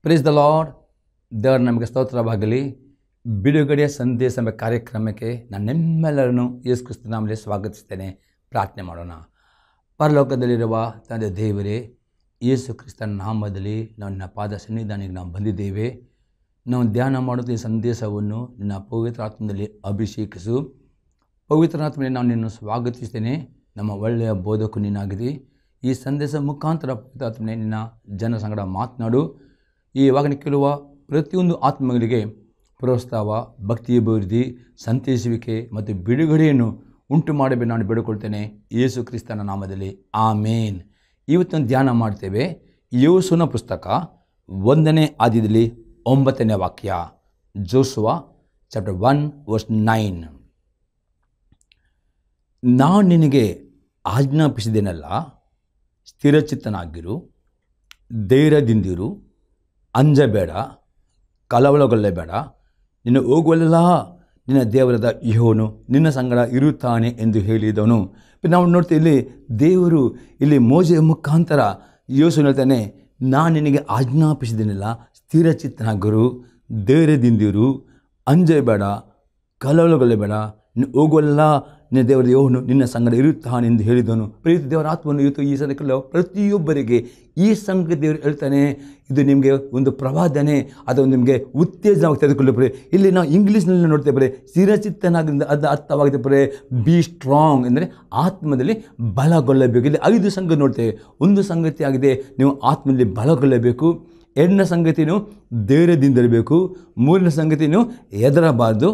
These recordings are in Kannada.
Praise the lord. ದೇವರು ನಮಗೆ ಸ್ತೋತ್ರವಾಗಲಿ. ಬಿಡುಗಡೆಯ ಸಂದೇಶ ಎಂಬ ಕಾರ್ಯಕ್ರಮಕ್ಕೆ ನಾನು ನಿಮ್ಮೆಲ್ಲರನ್ನು ಯೇಸು ಕ್ರಿಸ್ತನ ನಾಮದಲ್ಲಿ ಸ್ವಾಗತಿಸ್ತೇನೆ. ಪ್ರಾರ್ಥನೆ ಮಾಡೋಣ. ಪರಲೋಕದಲ್ಲಿರುವ ತಂದೆ ದೇವರೇ, ಯೇಸು ಕ್ರಿಸ್ತನ ನಾಮದಲ್ಲಿ ನನ್ನ ಪಾದ ಸನ್ನಿಧಾನಕ್ಕೆ ನಾವು ಬಂದಿದ್ದೇವೆ. ನಾವು ಧ್ಯಾನ ಮಾಡುತ್ತ ಈ ಸಂದೇಶವನ್ನು ನಿನ್ನ ಪವಿತ್ರ ಆತ್ಮದಲ್ಲಿ ಅಭಿಷೇಕಿಸು. ಪವಿತ್ರ ಆತ್ಮದಲ್ಲಿ ನಾನು ನಿನ್ನನ್ನು ಸ್ವಾಗತಿಸ್ತೇನೆ. ನಮ್ಮ ಒಳ್ಳೆಯ ಬೋಧಕು ನೀನಾಗಿದೆ. ಈ ಸಂದೇಶ ಮುಖಾಂತರ ಪವಿತ್ರ ಆತ್ಮನೇ ನಿನ್ನ ಜನ ಸಂಗಡ ಮಾತನಾಡು. ಇವಾಗ ಕೇಳುವ ಪ್ರತಿಯೊಂದು ಆತ್ಮಗಳಿಗೆ ಪ್ರೋತ್ಸಾಹ, ಭಕ್ತಿ ಅಭಿವೃದ್ಧಿ, ಸಂತೈಸುವಿಕೆ ಮತ್ತು ಬಿಡುಗಡೆಯನ್ನು ಉಂಟು ಮಾಡಬೇಕು ನಾನು ಬೇಡಿಕೊಳ್ತೇನೆ ಯೇಸು ಕ್ರಿಸ್ತನ ನಾಮದಲ್ಲಿ, ಆಮೇನ್. ಇವತ್ತೊಂದು ಧ್ಯಾನ ಮಾಡ್ತೇವೆ. ಯೋಸುವನ ಪುಸ್ತಕ 1ನೇ ಅಧ್ಯಾಯದಲ್ಲಿ 9ನೇ ವಾಕ್ಯ. ಜೋಸುವ ಚಾಪ್ಟರ್ 1:9. ನಾನು ನಿನಗೆ ಆಜ್ಞಾಪಿಸಿದ್ದೇನಲ್ಲ, ಸ್ಥಿರಚಿತ್ತನಾಗಿರು, ಧೈರ್ಯದಿಂದಿರು, ಅಂಜಬೇಡ, ಕಳವಳಗೊಳ್ಳಬೇಡ. ನಿನ್ನ ಹೋಗುವಲ್ಲೆಲ್ಲ ನಿನ್ನ ದೇವರಾದ ಯೆಹೋವನು ನಿನ್ನ ಸಂಗಡ ಇರುತ್ತಾನೆ ಎಂದು ಹೇಳಿದವನು. ನಾವು ನೋಡ್ತೀವಿ ಇಲ್ಲಿ ದೇವರು ಇಲ್ಲಿ ಮೋಶೆಯ ಮುಖಾಂತರ ಯೋಸುವನು ಹೇಳ್ತಾನೆ, ನಾನು ನಿನಗೆ ಆಜ್ಞಾಪಿಸಿದ್ದೇನಲ್ಲ, ಸ್ಥಿರಚಿತ್ತನಾಗಿರು, ಧೈರ್ಯದಿಂದಿರು, ಅಂಜಬೇಡ, ಕಳವಳಗೊಳ್ಳಬೇಡ. ನೀನು ಹೋಗುವಲ್ಲ ನಿನ್ನ ದೇವರ ಯೆಹೋವನು ನಿನ್ನ ಸಂಗಡ ಇರುತ್ತಾನೆ ಎಂದು ಹೇಳಿದನು. ಪ್ರೀತಿ ದೇವರ ಆತ್ಮವನ್ನು ಇವತ್ತು ಈ ಸಂದರ್ಭದಲ್ಲಿ ಪ್ರತಿಯೊಬ್ಬರಿಗೆ ಈ ಸಂಗತಿ ದೇವರು ಹೇಳ್ತಾನೆ. ಇದು ನಿಮಗೆ ಒಂದು ಪ್ರವಾದನೆ ಅಥವಾ ನಿಮಗೆ ಉತ್ತೇಜನವಾಗಿ ತೆಗೆದುಕೊಳ್ಳಿ. ಇಲ್ಲಿ ನಾವು ಇಂಗ್ಲೀಷ್ನಲ್ಲಿ ನೋಡ್ತೇವೆ, ಸ್ಥಿರಚಿತ್ತನಾಗಿಂದ ಅದು ಅರ್ಥವಾಗುತ್ತೆ. ಬಿ ಸ್ಟ್ರಾಂಗ್ ಅಂದರೆ ಆತ್ಮದಲ್ಲಿ ಬಲಗೊಳ್ಳಬೇಕು. ಇಲ್ಲಿ 5 ಸಂಗತಿ ನೋಡ್ತೇವೆ. ಒಂದು ಸಂಗತಿ ಆಗಿದೆ, ನೀವು ಆತ್ಮದಲ್ಲಿ ಬಲಗೊಳ್ಳಬೇಕು. 2ನೇ ಸಂಗತಿ ನೀವು ಧೈರ್ಯದಿಂದಿರಬೇಕು. 3ನೇ ಸಂಗತಿ ನೀವು ಹೆದರಬಾರ್ದು.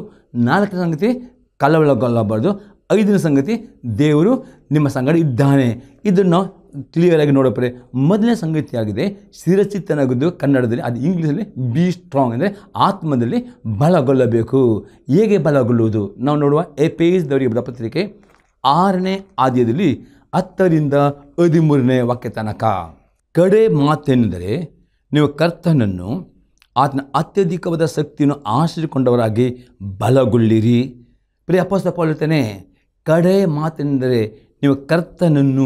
4ನೇ ಸಂಗತಿ ಕಳವಳಗೊಳ್ಳಬಾರ್ದು. 5ನೇ ಸಂಗತಿ ದೇವರು ನಿಮ್ಮ ಸಂಗಡ ಇದ್ದಾನೆ. ಇದನ್ನು ಕ್ಲಿಯರಾಗಿ ನೋಡೋಪ್ರೆ. ಮೊದಲನೇ ಸಂಗತಿಯಾಗಿದೆ ಸ್ಥಿರಚಿತ್ತನಾಗಿದ್ದು, ಕನ್ನಡದಲ್ಲಿ ಅದು ಇಂಗ್ಲೀಷಲ್ಲಿ ಬಿ ಸ್ಟ್ರಾಂಗ್ ಅಂದರೆ ಆತ್ಮದಲ್ಲಿ ಬಲಗೊಳ್ಳಬೇಕು. ಹೇಗೆ ಬಲಗೊಳ್ಳುವುದು ನಾವು ನೋಡುವ. ಎಫೆಸದವರಿಗೆ ಬರೆದ ಪತ್ರಿಕೆ 6ನೇ ಅಧ್ಯಾಯದಲ್ಲಿ 10ರಿಂದ 13ನೇ ವಾಕ್ಯ ತನಕ. ಕಡೆ ಮಾತೆಂದರೆ ನೀವು ಕರ್ತನನ್ನು ಆತನ ಅತ್ಯಧಿಕವಾದ ಶಕ್ತಿಯನ್ನು ಆಶ್ರಯಿಸಿಕೊಂಡವರಾಗಿ ಬಲಗೊಳ್ಳಿರಿ. ಪ್ರಿಯ ಅಪೊಸ್ತಲ ಪೌಲನು ಹೇಳ್ತಾನೆ, ಕಡೆ ಮಾತೆಂದರೆ ನೀವು ಕರ್ತನನ್ನು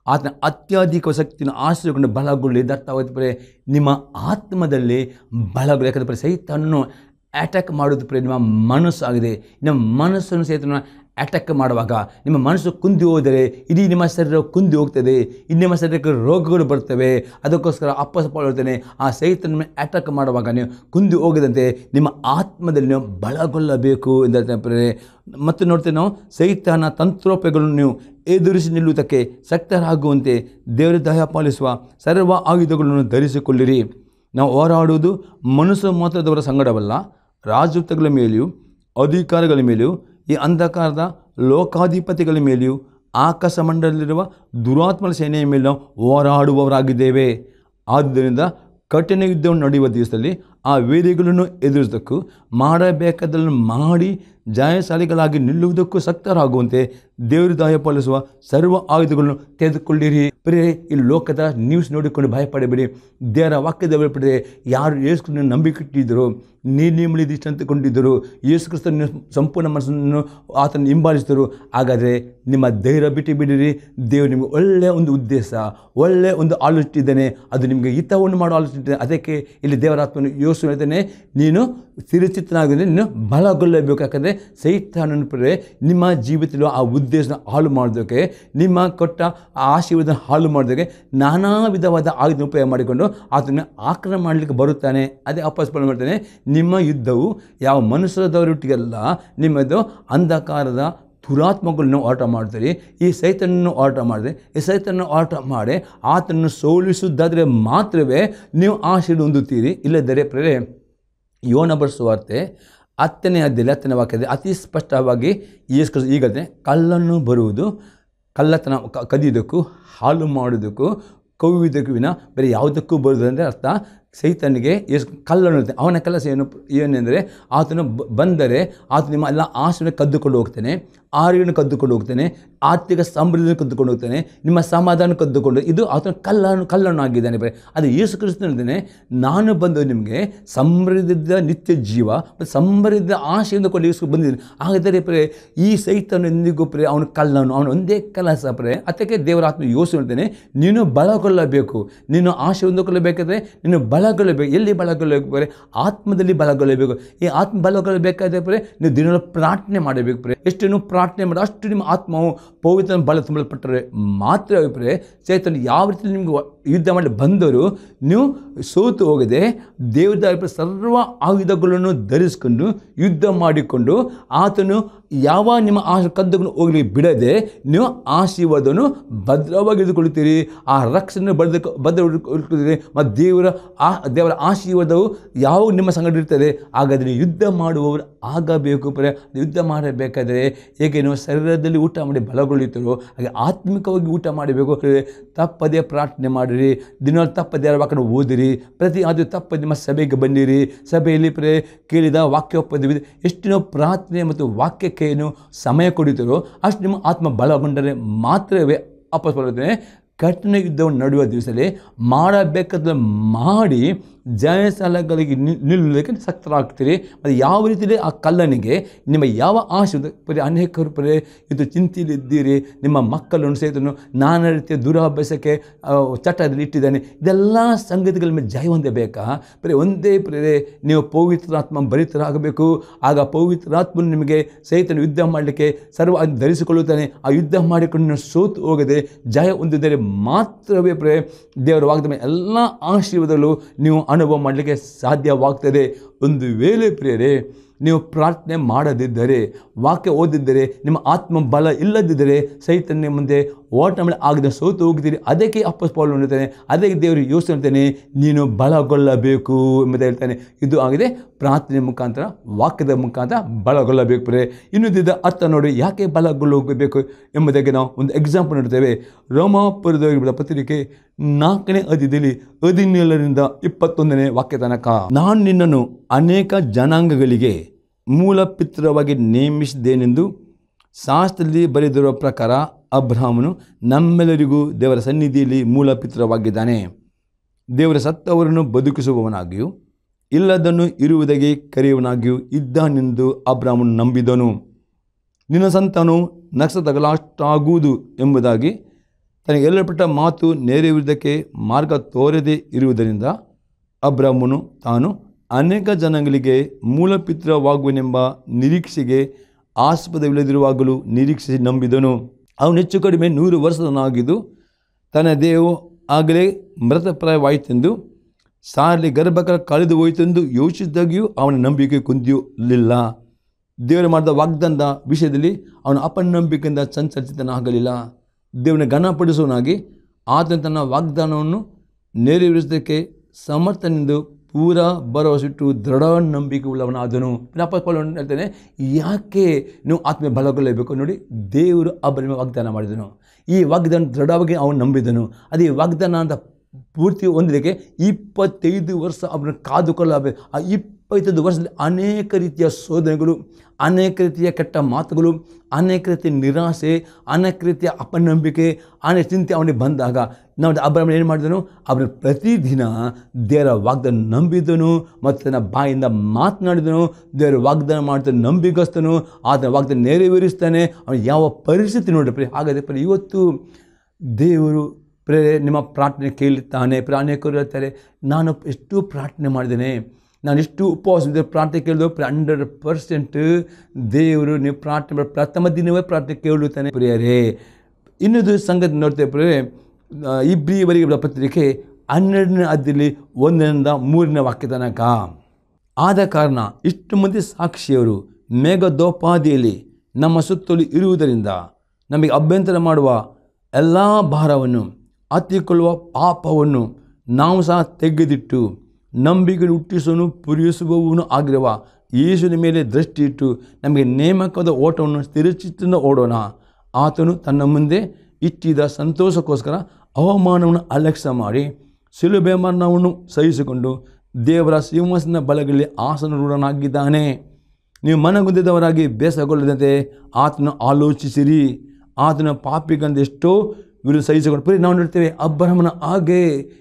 ಆತನ ಅತ್ಯಧಿಕ ಶಕ್ತಿಯನ್ನು ಆಶ್ರಯಿಸಿಕೊಂಡು ಬಲಗೊಳ್ಳಿ. ಅರ್ಥವಾಗುತ್ತೆ ನಿಮ್ಮ ಆತ್ಮದಲ್ಲಿ ಬಲಗೊಳ್ಳಿ. ಯಾಕಂದರೆ ಸೈತಾನನು ಅಟ್ಯಾಕ್ ಮಾಡೋದು ನಿಮ್ಮ ಮನಸ್ಸು ಆಗಿದೆ. ನಿಮ್ಮ ಮನಸ್ಸನ್ನು ಸೈತಾನ ಅಟ್ಯಾಕ್ ಮಾಡುವಾಗ ನಿಮ್ಮ ಮನಸ್ಸು ಕುಂದಿ ಹೋದರೆ ಇಡೀ ನಿಮ್ಮ ಶರೀರ ಕುಂದಿ ಹೋಗ್ತದೆ. ಇನ್ನು ನಿಮ್ಮ ಶರೀರಕ್ಕೆ ರೋಗಗಳು ಬರ್ತವೆ. ಅದಕ್ಕೋಸ್ಕರ ಅಪೊಸ್ತಲ ಪೌಲನು ಹೇಳ್ತಾನೆ, ಆ ಸೈತಾನನ ಅಟ್ಯಾಕ್ ಮಾಡುವಾಗ ನೀವು ಕುಂದಿ ಹೋಗದಂತೆ ನಿಮ್ಮ ಆತ್ಮದಲ್ಲಿ ನೀವು ಬಲಗೊಳ್ಳಬೇಕು ಎಂದು. ಮತ್ತು ನೋಡ್ತೇವೆ ನಾವು, ಸೈತಾನ ತಂತ್ರೋಪಾಯಗಳನ್ನು ನೀವು ಎದುರಿಸಿ ನಿಲ್ಲುವುದಕ್ಕೆ ಶಕ್ತರಾಗುವಂತೆ ದೇವರ ದಯ ಪಾಲಿಸುವ ಸರ್ವ ಆಯುಧಗಳನ್ನು ಧರಿಸಿಕೊಳ್ಳಿರಿ. ನಾವು ಹೋರಾಡುವುದು ಮನುಷ್ಯ ಮಾತ್ರದವರ ಸಂಗಡವಲ್ಲ, ರಾಜದೂತಗಳ ಮೇಲೆಯೂ ಅಧಿಕಾರಿಗಳ ಮೇಲೆಯೂ ಈ ಅಂಧಕಾರದ ಲೋಕಾಧಿಪತಿಗಳ ಮೇಲೆಯೂ ಆಕಾಶ ಮಂಡಲದಲ್ಲಿರುವ ದುರಾತ್ಮರ ಸೇನೆಯ ಮೇಲೆ ನಾವು ಹೋರಾಡುವವರಾಗಿದ್ದೇವೆ. ಆದ್ದರಿಂದ ಕಠಿಣ ಯುದ್ಧವನ್ನು ನಡೆಯುವ ದಿವಸದಲ್ಲಿ ಆ ವೇದಿಗಳನ್ನು ಎದುರಿಸೋದಕ್ಕೂ ಮಾಡಬೇಕಾದನ್ನು ಮಾಡಿ ಜಯಶಾಲಿಗಳಾಗಿ ನಿಲ್ಲುವುದಕ್ಕೂ ಶಕ್ತರಾಗುವಂತೆ ದೇವರು ದಯ ಪಾಲಿಸುವ ಸರ್ವ ಆಯುಧಗಳನ್ನು ತೆಗೆದುಕೊಳ್ಳಿರಿ. ಬರೀ ಈ ಲೋಕದ ನ್ಯೂಸ್ ನೋಡಿಕೊಂಡು ಭಯಪಡಬೇಡಿ. ದೇವರ ವಾಕ್ಯದ ಭಯಪಡಿದೆ. ಯಾರು ಯೇಸು ಕ್ರಿಸ್ತನನ್ನು ನಂಬಿಕಿಟ್ಟಿದ್ದರು, ನಿಮ್ಮಲ್ಲಿ ಇಷ್ಟಂತಕೊಂಡಿದ್ದರು, ಯೇಸು ಕ್ರಿಸ್ತನ ಸಂಪೂರ್ಣ ಮನಸ್ಸನ್ನು ಆತನ ಹಿಂಬಾಲಿಸಿದರು, ಹಾಗಾದರೆ ನಿಮ್ಮ ಧೈರ್ಯ ಬಿಟ್ಟು ಬಿಡಿರಿ. ದೇವರು ನಿಮಗೆ ಒಳ್ಳೆಯ ಒಂದು ಉದ್ದೇಶ, ಒಳ್ಳೆಯ ಒಂದು ಆಲೋಚನೆ ಇದ್ದಾನೆ. ಅದು ನಿಮಗೆ ಹಿತವನ್ನು ಮಾಡೋ ಆಲೋಚನೆ ಇದ್ದಾನೆ. ಅದಕ್ಕೆ ಇಲ್ಲಿ ದೇವರ ಆತ್ಮನು ಯೋಚನೆ ಹೇಳ್ತಾನೆ, ನೀನು ಸ್ಥಿರಚಿತ್ತನಾಗಿದ್ದರೆ ನೀನು ಬಲಗೊಳ್ಳಬೇಕು. ಯಾಕಂದರೆ ಸೈತಾನನ ಪ್ರೇರೆ ನಿಮ್ಮ ಜೀವಿತದಲ್ಲಿ ಆ ಉದ್ದೇಶನ ಹಾಳು ಮಾಡೋದಕ್ಕೆ, ನಿಮ್ಮ ಕೊಟ್ಟ ಆ ಆಶೀರ್ವಾದ ಹಾಳು ಮಾಡೋದಕ್ಕೆ ನಾನಾ ವಿಧವಾದ ಆಯುಧ ಉಪಯೋಗ ಮಾಡಿಕೊಂಡು ಆತನ ಆಕ್ರಮಣ ಮಾಡಲಿಕ್ಕೆ ಬರುತ್ತಾನೆ. ಅದೇ ಅಪೊಸ್ತಲ ಮಾಡ್ತಾನೆ, ನಿಮ್ಮ ಯುದ್ಧವು ಯಾವ ಮನುಷ್ಯರದವರೊಟ್ಟಿಗೆಲ್ಲ, ನಿಮ್ಮದು ಅಂಧಕಾರದ ದುರಾತ್ಮಗಳನ್ನು ಹೋರಾಟ ಮಾಡ್ತೀರಿ. ಈ ಸೈತಾನನ್ನು ಹೋರಾಟ ಮಾಡಿದ್ರೆ, ಈ ಸೈತಾನನ್ನು ಹೋರಾಟ ಮಾಡಿ ಆತನನ್ನು ಸೋಲಿಸುವುದಾದರೆ ಮಾತ್ರವೇ ನೀವು ಆಶೀರ್ವಾದ ಹೊಂದುತ್ತೀರಿ. ಇಲ್ಲದರೆ ಪ್ರೇರೆ ಯೋನ ಬರೆಸುವಾರ್ತೆ 10ನೇ ಅಧ್ಯಾಯದಲ್ಲಿ 10ನೇ ವಾಕ್ಯದಲ್ಲಿ ಅತಿ ಸ್ಪಷ್ಟವಾಗಿ ಯೇಸು ಈಗಲೇ ಕಳ್ಳನ್ನು ಬರುವುದು, ಕಳ್ಳತನ ಕದಿಯೋದಕ್ಕೂ ಹಾಳು ಮಾಡೋದಕ್ಕೂ ಕವ್ಯುವುದಕ್ಕೂ ವಿನ ಬೇರೆ ಯಾವುದಕ್ಕೂ ಬರುವುದು ಅಂದರೆ ಅರ್ಥ. ಸೈತಾನಿಗೆ ಕಳ್ಳನು ಅವನ ಕೆಲಸ ಏನೆಂದರೆ ಆತನು ಬಂದರೆ ಆತ ನಿಮ್ಮ ಎಲ್ಲ ಆಶೀರ್ವಾದ ಕದ್ದುಕೊಂಡು ಹೋಗ್ತಾನೆ. ಆರೋಗ್ಯವನ್ನು ಕದ್ದುಕೊಂಡು ಹೋಗ್ತಾನೆ, ಆರ್ಥಿಕ ಸಮೃದ್ಧಿಯನ್ನು ಕದ್ದುಕೊಂಡು ಹೋಗ್ತಾನೆ, ನಿಮ್ಮ ಸಮಾಧಾನ ಕದ್ದುಕೊಂಡು, ಇದು ಆತನ ಕಲ್ಲನ್ನು ಆಗಿದ್ದಾನೆ. ಅದು ಯೇಸು ಕ್ರಿಸ್ತನು ಹೇಳ್ತಾನೆ, ನಾನು ಬಂದು ನಿಮಗೆ ಸಮೃದ್ಧ ನಿತ್ಯ ಜೀವ ಮತ್ತು ಸಮೃದ್ಧ ಆಶೆಯಿಂದ ಕೊಂಡು ಯೇಸು ಬಂದಿದ್ದೀನಿ. ಹಾಗಾದರೆ ಪ್ರೇ ಈ ಸೈತನು ಎಂದಿಗೂ ಪ್ರೇ ಅವನು ಕಲ್ಲನು, ಅವನು ಒಂದೇ ಕೆಲಸ ಪ್ರೇ. ಅದಕ್ಕೆ ದೇವರ ಆತ್ಮ ಯೋಚನೆ ಹೇಳ್ತಾನೆ, ನೀನು ಬಲಗೊಳ್ಳಬೇಕು, ನೀನು ಆಶೆ ಹೊಂದಿಕೊಳ್ಳಬೇಕಾದ್ರೆ ನೀನು ಬಲಗೊಳ್ಳಬೇಕು. ಎಲ್ಲಿ ಬಲಗೊಳ್ಳಬೇಕು? ಆತ್ಮದಲ್ಲಿ ಬಲಗೊಳ್ಳಬೇಕು. ಈ ಆತ್ಮ ಬಲಗೊಳ್ಳಬೇಕಾದ್ರೆ ಪ್ರೇ ನೀವು ದಿನವೂ ಪ್ರಾರ್ಥನೆ ಮಾಡಬೇಕು ಪ್ರೇ. ಎಷ್ಟು ನೀವು ಪ್ರಾರ್ಥನೆ ಮಾಡಿ ಅಷ್ಟು ನಿಮ್ಮ ಆತ್ಮವು ಪವಿತ್ರ ಬಲ ತುಂಬಲ್ಪಟ್ಟರೆ ಮಾತ್ರ ಪ್ರೇ ಸೈತನು ಯಾವ ರೀತಿ ನಿಮ್ಗೆ ಯುದ್ಧ ಮಾಡಿ ಬಂದರು ನೀವು ಸೋತು ಹೋಗದೆ ದೇವರ ಸರ್ವ ಆಯುಧಗಳನ್ನು ಧರಿಸಿಕೊಂಡು ಯುದ್ಧ ಮಾಡಿಕೊಂಡು ಆತನು ಯಾವ ನಿಮ್ಮ ಕದ್ದುಗಳನ್ನು ಹೋಗಲಿ ಬಿಡದೆ ನೀವು ಆಶೀರ್ವಾದವನ್ನು ಭದ್ರವಾಗಿ ಹಿಡಿದುಕೊಳ್ಳುತ್ತೀರಿ. ಆ ರಕ್ಷಣೆ ಭದ್ರಗೊಳಿಸುತ್ತೀರಿ ಮತ್ತು ದೇವರ ಆಶೀರ್ವಾದವು ಯಾವ ನಿಮ್ಮ ಸಂಗಡ ಇರ್ತದೆ. ಹಾಗಾದರೆ ನೀವು ಯುದ್ಧ ಮಾಡುವವರು ಆಗಬೇಕು ಪ್ರೇ. ಯುದ್ಧ ಮಾಡಬೇಕಾದರೆ ಹೇಗೆ ನೀವು ಶರೀರದಲ್ಲಿ ಊಟ ಮಾಡಿ ಬಲಗೊಳ್ಳುತ್ತೀರೋ ಹಾಗೆ ಆತ್ಮಿಕವಾಗಿ ಊಟ ಮಾಡಬೇಕು. ತಪ್ಪದೇ ಪ್ರಾರ್ಥನೆ ಮಾಡಿರಿ, ದಿನ ತಪ್ಪದೇ ವಾಕ್ಯವನ್ನು ಓದಿರಿ, ಅದು ತಪ್ಪದೆ ನಿಮ್ಮ ಸಭೆಗೆ ಬನ್ನಿರಿ. ಸಭೆಯಲ್ಲಿ ಪ್ರೇ ಕೇಳಿದ ವಾಕ್ಯೋಪದೇಶ ಎಷ್ಟು ನಾವು ಪ್ರಾರ್ಥನೆ ಮತ್ತು ವಾಕ್ಯಕ್ಕೆ ಏನು ಸಮಯ ಕೊಡುತ್ತೀರೋ ಅಷ್ಟು ನಿಮ್ಮ ಆತ್ಮ ಬಲಗೊಂಡರೆ ಮಾತ್ರವೇ ಅಪಸ್ವರತೆ ಕಠಿಣ ಯುದ್ಧವನ್ನು ನಡೆಯುವ ದಿವಸದಲ್ಲಿ ಮಾಡಬೇಕಾದ ಮಾಡಿ ಜಯಸ್ಥಳಗಳಿಗೆ ನಿಲ್ಲಲಿಕ್ಕೆ ಸಕ್ತರಾಗ್ತೀರಿ. ಮತ್ತು ಯಾವ ರೀತಿಯಲ್ಲಿ ಆ ಕಲ್ಲನಿಗೆ ನಿಮ್ಮ ಯಾವ ಆಶೆ ಅನೇಕರು ಪರೇ ಇದು ಚಿಂತೆಯಲ್ಲಿದ್ದೀರಿ, ನಿಮ್ಮ ಮಕ್ಕಳನ್ನು ಸಹಿತನು ನಾನಾ ರೀತಿಯ ದುರಾಭ್ಯಾಸಕ್ಕೆ ಚಟದಲ್ಲಿ ಇಟ್ಟಿದ್ದಾನೆ. ಇದೆಲ್ಲ ಸಂಗತಿಗಳ ಮೇಲೆ ಜಯ ಹೊಂದಬೇಕಾ? ಬರೀ ಒಂದೇ ಪ್ರೇರೆ ನೀವು ಪವಿತ್ರಾತ್ಮ ಭರಿತರಾಗಬೇಕು. ಆಗ ಪವಿತ್ರಾತ್ಮನು ನಿಮಗೆ ಸಹಿತನು ಯುದ್ಧ ಮಾಡಲಿಕ್ಕೆ ಸರ್ವ ಧರಿಸಿಕೊಳ್ಳುತ್ತಾನೆ. ಆ ಯುದ್ಧ ಮಾಡಿಕೊಂಡು ನೀವು ಸೋತು ಹೋಗದೆ ಜಯ ಹೊಂದಿದರೆ ಮಾತ್ರವೇ ಪ್ರೇ ದೇವರ ವಾಗ್ದಾನ ಎಲ್ಲ ಆಶೀರ್ವಾದಗಳು ನೀವು ಅನುಭವ ಮಾಡಲಿಕ್ಕೆ ಸಾಧ್ಯವಾಗ್ತದೆ. ಒಂದು ವೇಳೆ ಪ್ರಿಯರೇ ನೀವು ಪ್ರಾರ್ಥನೆ ಮಾಡದಿದ್ದರೆ, ವಾಕ್ಯ ಓದಿದ್ದರೆ, ನಿಮ್ಮ ಆತ್ಮ ಬಲ ಇಲ್ಲದಿದ್ದರೆ ಸೈತನ್ಯ ಮುಂದೆ ಓಟ ಮೇಲೆ ಆಗದೆ ಸೋತು ಹೋಗ್ತೀರಿ. ಅದಕ್ಕೆ ಅಪೊಸ್ತಲನು ಹೇಳ್ತಾನೆ, ಅದಕ್ಕೆ ದೇವರು ಯೋಚನೆ ಹೇಳ್ತಾನೆ, ನೀನು ಬಲಗೊಳ್ಳಬೇಕು ಎಂಬುದು ಹೇಳ್ತಾನೆ. ಇದು ಆಗಿದೆ ಪ್ರಾರ್ಥನೆ ಮುಖಾಂತರ, ವಾಕ್ಯದ ಮುಖಾಂತರ ಬಲಗೊಳ್ಳಬೇಕು ಪ್ರೇ. ಇನ್ನುದಿದ್ದ ಅರ್ಥ ನೋಡಿ ಯಾಕೆ ಬಲಗೊಳ್ಳಬೇಕು ಎಂಬುದಕ್ಕೆ ನಾವು ಒಂದು ಎಕ್ಸಾಂಪಲ್ ನೋಡ್ತೇವೆ. ರೋಮಾಪುರದವರ ಪತ್ರಿಕೆ 4ನೇ ಅಧ್ಯಾಯದಲ್ಲಿ 17ರಿಂದ 21ನೇ ವಾಕ್ಯ ತನಕ, ನಾನು ನಿನ್ನನ್ನು ಅನೇಕ ಜನಾಂಗಗಳಿಗೆ ಮೂಲ ಪಿತೃವಾಗಿ ನೇಮಿಸಿದ್ದೇನೆಂದು ಶಾಸ್ತ್ರದಲ್ಲಿ ಬರೆದಿರುವ ಪ್ರಕಾರ ಅಬ್ರಹಾಮನು ನಮ್ಮೆಲ್ಲರಿಗೂ ದೇವರ ಸನ್ನಿಧಿಯಲ್ಲಿ ಮೂಲ ಪಿತೃವಾಗಿದ್ದಾನೆ. ದೇವರ ಸತ್ತವರನ್ನು ಬದುಕಿಸುವವನಾಗಿಯೂ ಇಲ್ಲದನ್ನು ಇರುವುದಾಗಿ ಕರೆಯುವನಾಗಿಯೂ ಇದ್ದಾನೆಂದು ಅಬ್ರಹಾಮನು ನಂಬಿದನು. ನಿನ್ನ ಸಂತಾನವು ನಕ್ಷತ್ರಗಳಷ್ಟಾಗುವುದು ಎಂಬುದಾಗಿ ತನಗೆ ಹೇಳಲ್ಪಟ್ಟ ಮಾತು ನೆರವೇರುವುದಕ್ಕೆ ಮಾರ್ಗ ತೋರದೇ ಇರುವುದರಿಂದ ಅಬ್ರಹಾಮನು ತಾನು ಅನೇಕ ಜನಾಂಗಗಳಿಗೆ ಮೂಲಪಿತೃವಾಗುವನೆಂಬ ನಿರೀಕ್ಷೆಗೆ ಆಸ್ಪದವಿಲ್ಲದಿರುವಾಗಲೂ ನಿರೀಕ್ಷಿಸಿ ನಂಬಿದನು. ಅವನು ಹೆಚ್ಚು ಕಡಿಮೆ 100 ವರ್ಷದವನಾಗಿದ್ದು ತನ್ನ ದೇಹವು ಆಗಲೇ ಮೃತಪ್ರಾಯವಾಯಿತೆಂದು ಸಾರಲಿ ಗರ್ಭಕರ ಕಳೆದು ಹೋಯಿತೆಂದು ಯೋಚಿಸಿದಾಗಿಯೂ ಅವನ ನಂಬಿಕೆ ಕುಂದಿಯಲಿಲ್ಲ. ದೇವರು ಮಾಡಿದ ವಾಗ್ದಾನದ ವಿಷಯದಲ್ಲಿ ಅವನ ಅಪನಂಬಿಕೆಯಿಂದ ಸಂಚರಿಸಿದನಾಗಲಿಲ್ಲ. ದೇವನ ಘನಪಡಿಸುವನಾಗಿ ಆತನ ತನ್ನ ವಾಗ್ದಾನವನ್ನು ನೆರವೇರಿಸುವುದಕ್ಕೆ ಸಮರ್ಥನೆಂದು ಪೂರಾ ಭರವಸೆಟ್ಟು ದೃಢ ನಂಬಿಕೆ ಉಳ್ಳವನಾದನು. ಅಪೊಸ್ತಲನು ಹೇಳ್ತಾನೆ, ಯಾಕೆ ನೀವು ಆತ್ಮ ಬಲಗೊಳ್ಳಬೇಕು ನೋಡಿ. ದೇವರು ಅಬ್ರಹಾಮನಿಗೆ ವಾಗ್ದಾನ ಮಾಡಿದನು. ಈ ವಾಗ್ದಾನ ದೃಢವಾಗಿ ಅವನು ನಂಬಿದನು. ಅದು ಈ ವಾಗ್ದಾನ ಅಂತ ಪೂರ್ತಿ ಹೊಂದಲಿಕ್ಕೆ 25 ವರ್ಷ ಅವನು ಕಾದುಕೊಳ್ಳಬೇಕು. ಆ 25 ವರ್ಷದಲ್ಲಿ ಅನೇಕ ರೀತಿಯ ಶೋಧನೆಗಳು, ಅನೇಕ ರೀತಿಯ ಕೆಟ್ಟ ಮಾತುಗಳು, ಅನೇಕ ರೀತಿಯ ನಿರಾಸೆ, ಅನೇಕ ರೀತಿಯ ಅಪನಂಬಿಕೆ, ಅನೇಕ ಚಿಂತೆ ಅವನಿಗೆ ಬಂದಾಗ ನಾವು ಅಬ್ರಹಾಮ ಏನು ಮಾಡಿದನು? ಅವನು ಪ್ರತಿದಿನ ದೇವರ ವಾಗ್ದಾನ ನಂಬಿದನು ಮತ್ತು ತನ್ನ ಬಾಯಿಂದ ಮಾತನಾಡಿದನು. ದೇವರ ವಾಗ್ದಾನ ಮಾಡ್ತಾನೆ, ನಂಬಿಗಸ್ತನು, ಆತನ ವಾಗ್ದಾನ ನೆರವೇರಿಸ್ತಾನೆ. ಅವನು ಯಾವ ಪರಿಸ್ಥಿತಿ ನೋಡ್ರಿ. ಹಾಗಾದರೆ ಇವತ್ತು ದೇವರು ನಿಮ್ಮ ಪ್ರಾರ್ಥನೆ ಕೇಳುತ್ತಾನೆ. ಅನೇಕರು ಹೇಳ್ತಾರೆ, ನಾನು ಎಷ್ಟು ಪ್ರಾರ್ಥನೆ ಮಾಡಿದ್ದೇನೆ, ನಾನು ಎಷ್ಟು ಉಪವಾಸದಿಂದ ಪ್ರಾರ್ಥನೆ ಕೇಳಿದ್ರು 100% ದೇವರು ನೀವು ಪ್ರಾರ್ಥನೆ ಮಾಡಿ ಪ್ರಥಮ ದಿನವೇ ಪ್ರಾರ್ಥನೆ ಕೇಳುತ್ತಾನೆ ಪ್ರಿಯರೇ. ಇನ್ನೊಂದು ಸಂಗತಿ ನೋಡ್ತೇವೆ ಪ್ರಿಯರೇ, ಇಬ್ರಿಯವರಿಗೆ ಪತ್ರಿಕೆ 12ನೇ ಅಧ್ಯಾಯದಲ್ಲಿ 1ರಿಂದ 3ನೇ ವಾಕ್ಯ ತನಕ, ಆದ ಕಾರಣ ಇಷ್ಟು ಮಂದಿ ಸಾಕ್ಷಿಯವರು ಮೇಘದೋಪಾದಿಯಲ್ಲಿ ನಮ್ಮ ಸುತ್ತಲೂ ಇರುವುದರಿಂದ ನಮಗೆ ಅಭ್ಯಂತರ ಮಾಡುವ ಎಲ್ಲ ಭಾರವನ್ನು ಹತ್ತಿಕೊಳ್ಳುವ ಪಾಪವನ್ನು ನಾವು ಸಹ ತೆಗೆದಿಟ್ಟು ನಂಬಿಕೆ ಹುಟ್ಟಿಸುವನು ಪೂರೈಸುವವನು ಆಗಿರುವ ಯೇಸುವಿನ ಮೇಲೆ ದೃಷ್ಟಿ ಇಟ್ಟು ನಮಗೆ ನೇಮಕವಾದ ಓಟವನ್ನು ಸ್ಥಿರಚಿತ್ತದಿಂದ ಓಡೋಣ. ಆತನು ತನ್ನ ಮುಂದೆ ಇಟ್ಟಿದ್ದ ಸಂತೋಷಕ್ಕೋಸ್ಕರ ಅವಮಾನವನ್ನು ಅಲಕ್ಷ್ಯ ಮಾಡಿ ಶಿಲುಬೆ ಮರಣವನ್ನು ಸಹಿಸಿಕೊಂಡು ದೇವರ ಸಿಂಹಾಸನ ಬಲಗಳಲ್ಲಿ ಆಸನರೂಢನಾಗಿದ್ದಾನೆ. ನೀವು ಮನಗುಂದಿದವರಾಗಿ ಬೇಸರಗೊಳ್ಳದಂತೆ ಆತನ ಆಲೋಚಿಸಿರಿ. ಆತನ ಪಾಪಿಗಂದು ಎಷ್ಟೋ ವಿರುದ್ಧ ಸಹಿಸಿಕೊಂಡು ಪ್ರಿಯ ನಾವು ನೋಡ್ತೇವೆ ಅಬ್ರಹಾಮನ ಹಾಗೆ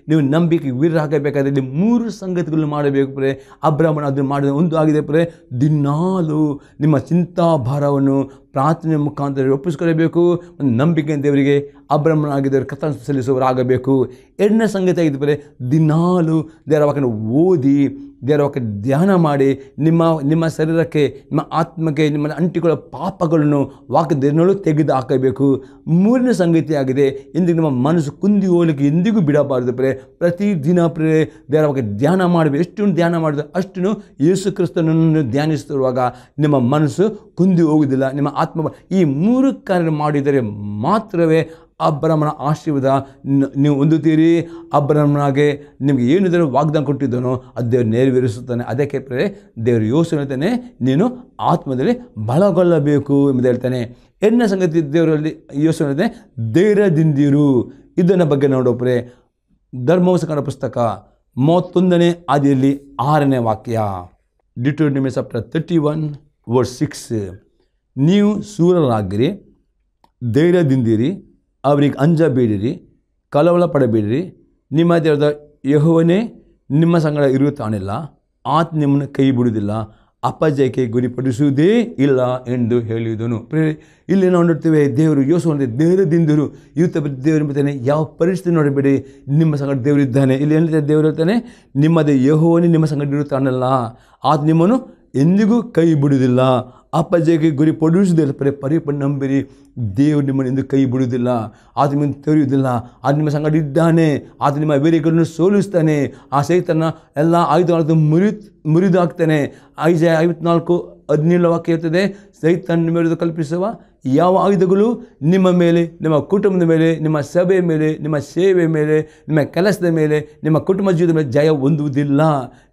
ನೀವು ನಂಬಿಕೆ ವೀರರಾಗಬೇಕಾದ್ರೆ ಇಲ್ಲಿ 3 ಸಂಗತಿಗಳನ್ನು ಮಾಡಬೇಕು ಪ್ರಿಯ. ಅಬ್ರಹಾಮನ ಅದನ್ನು ಮಾಡಿದ ಒಂದು ಆಗಿದೆ ಪ್ರಿಯ, ದಿನಾಲು ನಿಮ್ಮ ಚಿಂತಾಭಾರವನ್ನು ಪ್ರಾರ್ಥನೆ ಮುಖಾಂತರ ಒಪ್ಪಿಸ್ಕೊಳ್ಬೇಕು. ಒಂದು ನಂಬಿಕೆ ದೇವರಿಗೆ ಅಬ್ರಹಾಮನಾಗಿದ್ದವರು ಕೃತಜ್ಞತೆ ಸಲ್ಲಿಸುವವರಾಗಬೇಕು. 2ನೇ ಸಂಗತಿ ಆಗಿದೆ ಪ್ರಿಯ, ದಿನಾಲು ದೇವರ ವಾಕ್ಯವನ್ನು ಓದಿ ದೇವರ ವಾಕ್ಯ ಧ್ಯಾನ ಮಾಡಿ ನಿಮ್ಮ ಶರೀರಕ್ಕೆ ನಿಮ್ಮ ಆತ್ಮಕ್ಕೆ ನಿಮ್ಮ ಅಂಟಿಕೊಳ್ಳೋ ಪಾಪಗಳನ್ನು ವಾಕ್ಯದಲ್ಲೂ ತೆಗೆದು ಹಾಕಬೇಕು. 3ನೇ ಸಂಗತಿ ಆಗಿದೆ, ಎಂದಿಗೂ ನಿಮ್ಮ ಮನಸ್ಸು ಕುಂದಿ ಹೋಗಲಿಕ್ಕೆ ಎಂದಿಗೂ ಬಿಡಬಾರದು ಪ್ರಿಯ. ಪ್ರತಿದಿನ ಪ್ರಿಯ ದೇವರ ವಾಕ್ಯ ಧ್ಯಾನ ಮಾಡಬೇಕು. ಎಷ್ಟು ಧ್ಯಾನ ಮಾಡಿದ್ರೆ ಅಷ್ಟು ಯೇಸು ಕ್ರಿಸ್ತನನ್ನು ಧ್ಯಾನಿಸುತ್ತಿರುವಾಗ ನಿಮ್ಮ ಮನಸ್ಸು ಕುಂದಿ ಹೋಗುವುದಿಲ್ಲ. ನಿಮ್ಮ ಆತ್ಮ ಈ 3 ಕಾರ್ಯ ಮಾಡಿದರೆ ಮಾತ್ರವೇ ಅಬ್ರಹಾಮನ ಆಶೀರ್ವಾದ ನೀವು ಹೊಂದುತ್ತೀರಿ. ಅಬ್ರಹಾಮನಾಗೆ ನಿಮಗೆ ಏನಿದ್ದರೂ ವಾಗ್ದಾನ ಕೊಟ್ಟಿದ್ದಾನೋ ಅದು ದೇವರು ನೆರವೇರಿಸುತ್ತಾನೆ. ಅದಕ್ಕೆ ಪ್ರಿಯ ದೇವರು ಯೋಚನೆ ಹೇಳ್ತಾನೆ, ನೀನು ಆತ್ಮದಲ್ಲಿ ಬಲಗೊಳ್ಳಬೇಕು ಎಂಬುದು ಹೇಳ್ತಾನೆ. 2ನೇ ಸಂಗತಿ ದೇವರಲ್ಲಿ ಯೋಚನೆ ಹೇಳ್ತಾನೆ, ಧೈರ್ಯದಿಂದಿರು. ಇದನ್ನ ಬಗ್ಗೆ ನೋಡೋ ಪ್ರಿಯ, ಧರ್ಮೋಪದೇಶಕಾಂಡ ಪುಸ್ತಕ 31ನೇ ಆದಿಯಲ್ಲಿ 6ನೇ ವಾಕ್ಯ, ಡಿಟೋನಮಿ ಚಾಪ್ಟರ್ 31 ವರ್ಸ್ 6, ನೀವು ಶೂರರಾಗಿರಿ, ಧೈರ್ಯದಿಂದಿರಿ, ಅವರಿಗೆ ಅಂಜಬೇಡಿರಿ, ಕಳವಳ ಪಡಬೇಡಿರಿ. ನಿಮ್ಮ ದೇವರಾದ ಯೆಹೋವನೇ ನಿಮ್ಮ ಸಂಗಡ ಇರುತ್ತಾನಿಲ್ಲ, ಆತ ನಿಮ್ಮನ್ನು ಕೈ ಬಿಡುವುದಿಲ್ಲ, ಅಪಜಯಕ್ಕೆ ಗುರಿಪಡಿಸುವುದೇ ಇಲ್ಲ ಎಂದು ಹೇಳಿದನು. ಇಲ್ಲಿ ನಾವು ನೋಡ್ತೇವೆ ದೇವರು ಯೋಸುವನಿಗೆ ಧೈರ್ಯದಿಂದರು. ಇವತ್ತು ದೇವರು ಎಂಬುತ್ತಾನೆ, ಯಾವ ಪರಿಸ್ಥಿತಿ ನೋಡಬೇಡಿ, ನಿಮ್ಮ ಸಂಗಡ ದೇವರಿದ್ದಾನೆ. ಇಲ್ಲಿ ಏನಿದೆ ದೇವರು ಹೇಳ್ತಾನೆ, ನಿಮ್ಮದೇ ಯೆಹೋವನೇ ನಿಮ್ಮ ಸಂಗಡ ಇರುತ್ತಾನಲ್ಲ, ಆತ ನಿಮ್ಮನ್ನು ಎಂದಿಗೂ ಕೈ ಬಿಡುವುದಿಲ್ಲ, ಅಪಜಯಕ್ಕೆ ಗುರಿ ಪಡಿಸುವುದಿಲ್ಲ. ಪರಿಪೂರ್ಣ ನಂಬಿರಿ, ದೇವರು ನಿಮ್ಮನ್ನು ಎಂದು ಕೈ ಬಿಡುವುದಿಲ್ಲ, ಆತ ನಿಮ್ಮನ್ನು ತೊರೆಯುವುದಿಲ್ಲ, ಆತ ನಿಮ್ಮ ಸಂಗಡ ಇದ್ದಾನೆ, ಆತ ನಿಮ್ಮ ವೇರಿಗಳನ್ನು ಸೋಲಿಸ್ತಾನೆ. ಆ ಸೈತನ ಎಲ್ಲ ಆಯುಧಗಳನ್ನು ಮುರಿದಾಕ್ತಾನೆ. ಐಸಾಯ 54:17 ವಾಕ್ಯ ಇರ್ತದೆ, ಸೈತನ ನಿಮ್ಮ ವಿರುದ್ಧ ಕಲ್ಪಿಸುವ ಯಾವ ಆಯುಧಗಳು ನಿಮ್ಮ ಮೇಲೆ, ನಿಮ್ಮ ಕುಟುಂಬದ ಮೇಲೆ, ನಿಮ್ಮ ಸಭೆಯ ಮೇಲೆ, ನಿಮ್ಮ ಸೇವೆಯ ಮೇಲೆ, ನಿಮ್ಮ ಕೆಲಸದ ಮೇಲೆ, ನಿಮ್ಮ ಕುಟುಂಬ ಜೀವನದ ಮೇಲೆ ಜಯ ಹೊಂದುವುದಿಲ್ಲ.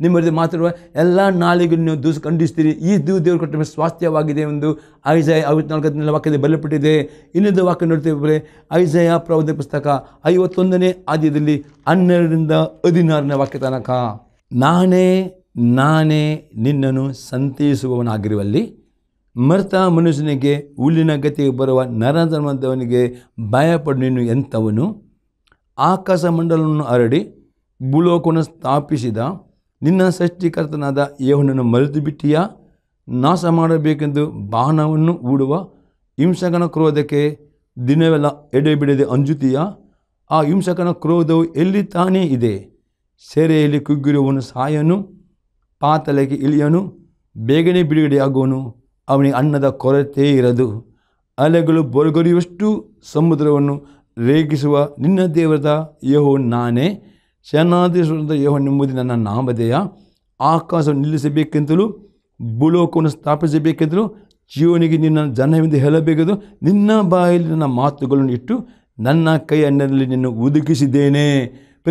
ನಿಮ್ಮ ವಿರುದ್ಧ ಮಾತಾಡುವ ಎಲ್ಲ ನಾಲಿಗೆ ನೀವು ದೂಸ ಖಂಡಿಸ್ತೀರಿ. ಈ ದೇವರು ಕೊಟ್ಟ ಸ್ವಾಸ್ಥ್ಯವಾಗಿದೆ ಎಂದು ಐಸಾಯ 54:17 ವಾಕ್ಯದಲ್ಲಿ ಬರೆಯಲ್ಪಟ್ಟಿದೆ. ಇನ್ನೊಂದು ವಾಕ್ಯ ನೋಡ್ತೇವೆ, ಐಸಾಯ ಪ್ರವಾದನೆ ಪುಸ್ತಕ 51ನೇ ಆದ್ಯದಲ್ಲಿ 12-16 ವಾಕ್ಯ ತನಕ, ನಾನೇ ನಿನ್ನನ್ನು ಸಂತೈಸುವವನಾಗಿರುವಲ್ಲಿ ಮರ್ತ ಮನುಷ್ಯನಿಗೆ ಹುಲ್ಲಿನ ಗತಿಗೆ ಬರುವ ನರಧರ್ಮದವನಿಗೆ ಭಯಪಡು. ನೀನು ಎಂಥವನು? ಆಕಾಶ ಮಂಡಲವನ್ನು ಹರಡಿ ಭೂಲೋಕವನ್ನು ಸ್ಥಾಪಿಸಿದ ನಿನ್ನ ಸೃಷ್ಟಿಕರ್ತನಾದ ಯೆಹೋವನನ್ನು ಮರೆತು ಬಿಟ್ಟಿಯಾ? ನಾಶ ಮಾಡಬೇಕೆಂದು ಬಾಣವನ್ನು ಹೂಡುವ ಹಿಂಸಕನ ಕ್ರೋಧಕ್ಕೆ ದಿನವೆಲ್ಲ ಎಡೆಬಿಡದೆ ಅಂಜುತ್ತೀಯಾ? ಆ ಹಿಂಸಕನ ಕ್ರೋಧವು ಎಲ್ಲಿ ತಾನೇ ಇದೆ? ಸೆರೆಯಲ್ಲಿ ಕುಗ್ಗಿರುವವನು ಸಾಯನು, ಪಾತಾಳಕ್ಕೆ ಇಳಿಯನು, ಬೇಗನೆ ಬಿಡುಗಡೆಯಾಗುವನು, ಅವನಿಗೆ ಅನ್ನದ ಕೊರತೆ ಇರದು. ಅಲೆಗಳು ಬೊರಗೊರೆಯುವಷ್ಟು ಸಮುದ್ರವನ್ನು ರೇಗಿಸುವ ನಿನ್ನ ದೇವರಾದ ಯೆಹೋವನು ನಾನೇ. ಸೇನಾಧೀಶ್ವರನಾದ ಯೆಹೋವನು ಎಂಬುದು ನನ್ನ ನಾಮಧೇಯ. ಆಕಾಶವನ್ನು ನಿಲ್ಲಿಸಬೇಕೆಂತಲೂ ಭೂಲೋಕವನ್ನು ಸ್ಥಾಪಿಸಬೇಕೆಂತಲೂ ಜೀವನಿಗೆ ನಿನ್ನ ಜನವೆಂದು ಹೇಳಬೇಕೆಂದು ನಿನ್ನ ಬಾಯಲ್ಲಿ ನನ್ನ ಮಾತುಗಳನ್ನು ಇಟ್ಟು ನನ್ನ ಕೈ ಅನ್ನದಲ್ಲಿ ನಿನ್ನ ಒದಗಿಸಿದ್ದೇನೆ.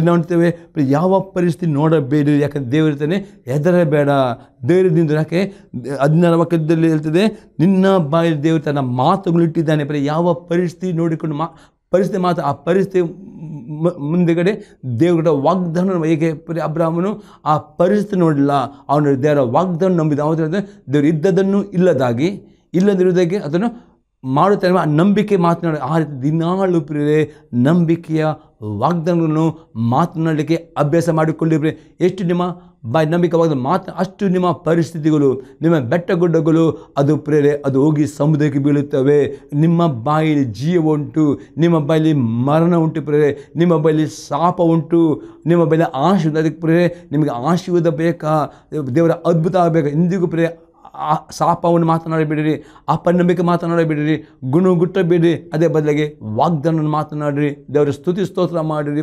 ನೋಡ್ತೇವೆ ಯಾವ ಪರಿಸ್ಥಿತಿ ನೋಡಬೇಡಿ, ಯಾಕಂದರೆ ದೇವರಿರ್ತಾನೆ, ಹೆದರಬೇಡ, ಧೈರ್ಯದಿಂದ. ಯಾಕೆ 16 ವಾಕ್ಯದಲ್ಲಿ ಹೇಳ್ತದೆ, ನಿನ್ನ ಬಾಯಲ್ಲಿ ದೇವರು ತನ್ನ ಮಾತುಗಳು ಇಟ್ಟಿದ್ದಾನೆ. ಯಾವ ಪರಿಸ್ಥಿತಿ ನೋಡಿಕೊಂಡು ಪರಿಸ್ಥಿತಿ ಆ ಪರಿಸ್ಥಿತಿ ಮುಂದೆಗಡೆ ದೇವರ ವಾಗ್ದಾನ. ಹೇಗೆ ಅಬ್ರಹಾಮನು ಆ ಪರಿಸ್ಥಿತಿ ನೋಡಲಿಲ್ಲ, ಅವನು ದೇವರ ವಾಗ್ದಾನ ನಂಬಿದ. ಅವನು ದೇವರು ಇದ್ದದನ್ನು ಇಲ್ಲದಿರುವುದಾಗಿ ಅದನ್ನು ಮಾಡುತ್ತಾನೆ. ಆ ನಂಬಿಕೆ ಮಾತನಾಡಿ ಆ ರೀತಿ ದಿನಾಳು ಪ್ರಿಯರೇ ನಂಬಿಕೆಯ ವಾಗ್ದಾನಗಳನ್ನು ಮಾತನಾಡಲಿಕ್ಕೆ ಅಭ್ಯಾಸ ಮಾಡಿಕೊಳ್ಳಿಬ್ರೆ. ಎಷ್ಟು ನಿಮ್ಮ ನಂಬಿಕೆವಾದ ಅಷ್ಟು ನಿಮ್ಮ ಪರಿಸ್ಥಿತಿಗಳು, ನಿಮ್ಮ ಬೆಟ್ಟಗುಡ್ಡಗಳು ಅದು ಪ್ರೇರೆ ಅದು ಹೋಗಿ ಸಮುದ್ರಕ್ಕೆ ಬೀಳುತ್ತವೆ. ನಿಮ್ಮ ಬಾಯಲ್ಲಿ ಜೀವ ಉಂಟು, ನಿಮ್ಮ ಬಾಯಲ್ಲಿ ಮರಣ ಉಂಟು ಪ್ರೇರೆ, ನಿಮ್ಮ ಬಾಯಲ್ಲಿ ಶಾಪ ಉಂಟು, ನಿಮ್ಮ ಬಾಯಲ್ಲಿ ಆಶೀರ್ವಾದ. ಅದಕ್ಕೆ ಪ್ರೇರೆ ನಿಮಗೆ ಆಶೀರ್ವಾದ ಬೇಕಾ, ದೇವರ ಅದ್ಭುತ ಆಗಬೇಕಾ? ಇಂದಿಗೂ ಪ್ರೇರೆ ಶಾಪವನ್ನು ಮಾತನಾಡಬೇಡಿರಿ, ಅಪನಂಬಿಕೆ ಮಾತನಾಡಬೇಡಿರಿ, ಗುಣಗುಟ್ಟಬೇಡಿರಿ. ಅದೇ ಬದಲಿಗೆ ವಾಗ್ದಾನ ಮಾತನಾಡಿರಿ, ದೇವರ ಸ್ತುತಿ ಸ್ತೋತ್ರ ಮಾಡಿರಿ,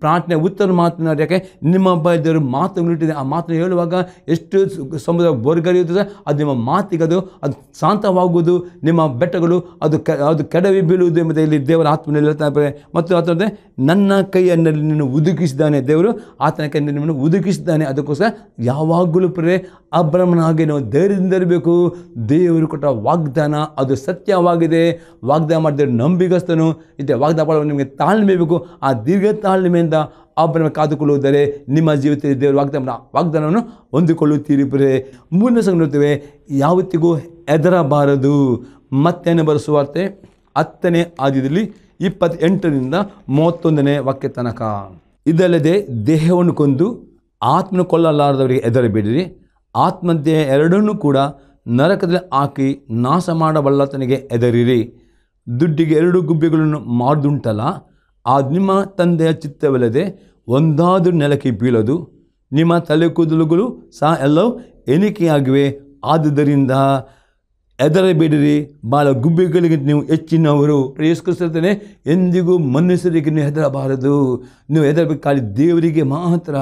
ಪ್ರಾರ್ಥನೆ ಉತ್ತರ ಮಾತನಾಡಿ. ಯಾಕೆ ನಿಮ್ಮ ಬಾಯಿ ದೇವರು ಮಾತುಗಳಿಟ್ಟಿದೆ. ಆ ಮಾತನ್ನು ಹೇಳುವಾಗ ಎಷ್ಟು ಸಮುದ್ರ ಬೋರ್ಗರಿಯುತ್ತದೆ, ಅದು ನಿಮ್ಮ ಮಾತಿಗೆ ಅದು ಶಾಂತವಾಗುವುದು, ನಿಮ್ಮ ಬೆಟ್ಟಗಳು ಅದು ಕೆಡವಿ ಬೀಳುವುದು ಎಂಬುದಾಗಿ ದೇವರ ಆತ್ಮನಲ್ಲಿ ಹೇಳ್ತಾರೆ. ಮತ್ತು ಆತನೇ ನನ್ನ ಕೈಯಲ್ಲಿ ನಿನ್ನನ್ನು ಉದುಕಿಸಿದ್ದಾನೆ, ದೇವರು ಆತನ ಕೈಯಲ್ಲಿ ನಿಮ್ಮನ್ನು ಉದುಕಿಸಿದ್ದಾನೆ. ಅದಕ್ಕೋಸ್ಕರ ಯಾವಾಗಲೂ ಅಬ್ರಹಾಮನ ಹಾಗೆ ನಾವು ಧೈರ್ಯದಿಂದ ಇರಬೇಕು. ದೇವರು ಕೊಟ್ಟ ವಾಗ್ದಾನ ಅದು ಸತ್ಯವಾಗಿದೆ. ವಾಗ್ದಾನ ಮಾಡಿದರೆ ನಂಬಿಗಸ್ತನು. ಇದೇ ವಾಗ್ದಾನ ನಿಮಗೆ ತಾಳ್ಮೆ ಬೇಕು. ಆ ದೀರ್ಘ ತಾಳ್ಮೆಯಿಂದ ಒಬ್ಬನ ಕಾದುಕೊಳ್ಳುವುದರೆ ನಿಮ್ಮ ಜೀವಿತದಲ್ಲಿ ದೇವರ ವಾಗ್ದಾನವನ್ನು ಹೊಂದಿಕೊಳ್ಳುತ್ತೀರಿ ಪ್ರಿಯರೇ. ಮೂರನೇ ಸಂಗತಿ ನೋಡ್ತೇವೆ, ಯಾವತ್ತಿಗೂ ಹೆದರಬಾರದು. ಮತ್ತೇನೆ ಬರೆಸುವಾರ್ತೆ 10ನೇ ಅಧ್ಯಾಯದಲ್ಲಿ 28ರಿಂದ 31ನೇ ವಾಕ್ಯ ತನಕ. ಇದಲ್ಲದೆ ದೇಹವನ್ನು ಕೊಂದು ಆತ್ಮನ ಕೊಲ್ಲಲಾರದವರಿಗೆ ಹೆದರಬೇಡಿರಿ. ಆತ್ಮದೇಹ ಎರಡನ್ನೂ ಕೂಡ ನರಕದಲ್ಲಿ ಹಾಕಿ ನಾಶ ಮಾಡಬಲ್ಲತನಿಗೆ ಹೆದರಿರಿ. ದುಡ್ಡಿಗೆ 2 ಗುಬ್ಬೆಗಳನ್ನು ಮಾಡುದುಂಟಲ್ಲ, ಅದು ನಿಮ್ಮ ತಂದೆಯ ಚಿತ್ತವಿಲ್ಲದೆ ಒಂದಾದರೂ ನೆಲಕ್ಕೆ ಬೀಳದು. ನಿಮ್ಮ ತಲೆ ಕೂದಲುಗಳು ಸಹ ಎಲ್ಲವೂ ಎಣಿಕೆಯಾಗಿವೆ. ಆದುದರಿಂದ ಹೆದರಬೇಡಿರಿ, ಭಾಳ ಗುಬ್ಬೆಗಳಿಗೆ ನೀವು ಹೆಚ್ಚಿನವರು. ಯೇಸು ಕ್ರಿಸ್ತನೇ, ಎಂದಿಗೂ ಮನುಷ್ಯರಿಗೆ ನೀವು ಹೆದರಬಾರದು. ನೀವು ಹೆದರಬೇಕು ಖಾಲಿ ದೇವರಿಗೆ ಮಾತ್ರ